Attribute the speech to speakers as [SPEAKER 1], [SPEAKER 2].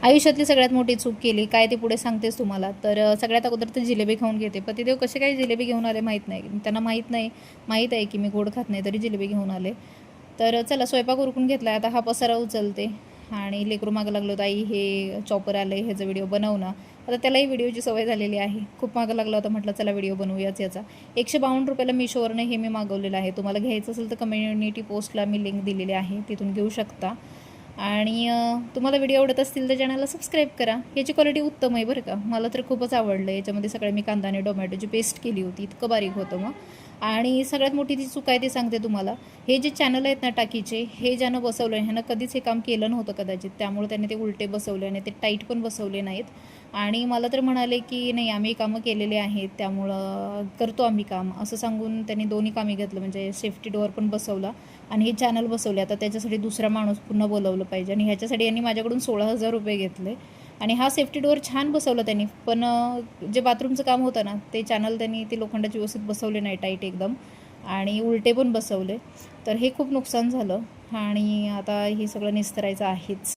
[SPEAKER 1] आयुष्यातली सगळ्यात मोठी चूक केली काय ते पुढे सांगतेच तुम्हाला. तर सगळ्यात अगोदर तर जिलेबी खाऊन घेते. पतिदेव कसे काय जिलेबी घेऊन आले माहीत नाही. त्यांना माहीत आहे की मी गोड खात नाही, तरी जिलेबी घेऊन आले. तर चला स्वयंपाक उरकून घेतला. आता हा पसारा उचलते आणि लेकरू मागं लागलो, ताई हे चॉपर आलं आहे, ह्याचा व्हिडिओ बनव ना. आता त्यालाही व्हिडिओची सवय झालेली आहे. खूप मागं लागला होता, म्हटलं चला व्हिडिओ बनवूयाच याचा. 152 रुपयाला मिशोवरनं हे मी मागवलेलं आहे. तुम्हाला घ्यायचं असेल तर कम्युनिटी पोस्टला मी लिंक दिलेली आहे, तिथून घेऊ शकता. आणि तुम्हाला व्हिडिओ आवडत असतील तर चॅनलला सबस्क्राईब करा. याची क्वालिटी उत्तम आहे बरं का, मला तर खूपच आवडलं. याच्यामध्ये सगळे मी कांदा आणि टोमॅटोची पेस्ट केली होती, इतकं बारीक होतं मग. आणि सगळ्यात मोठी ती चूक आहे ते सांगते तुम्हाला. हे जे चॅनल आहेत ना टाकीचे, हे ज्यानं बसवलं आहे ह्यानं कधीच हे काम केलं नव्हतं कदाचित, त्यामुळे त्याने ते उलटे बसवले आणि ते टाईट पण बसवले नाहीत. आणि मला तर म्हणाले की नाही आम्ही कामं केलेले आहेत त्यामुळं करतो आम्ही काम, असं सांगून त्यांनी दोन्ही कामी घेतलं. म्हणजे सेफ्टी डोअर पण बसवला आणि हे चॅनल बसवले. आता त्याच्यासाठी दुसरा माणूस पुन्हा बोलवलं पाहिजे आणि ह्याच्यासाठी यांनी माझ्याकडून 16,000 रुपये घेतले. आणि हा सेफ्टी डोअर छान बसवला त्यांनी, पण जे बाथरूमचं काम होतं ना ते चॅनल त्यांनी ते लोखंडाची व्यवस्थित बसवले नाही, टाईट एकदम, आणि उलटे पण बसवले. तर हे खूप नुकसान झालं आणि आता हे सगळं निस्तरायचं आहेच.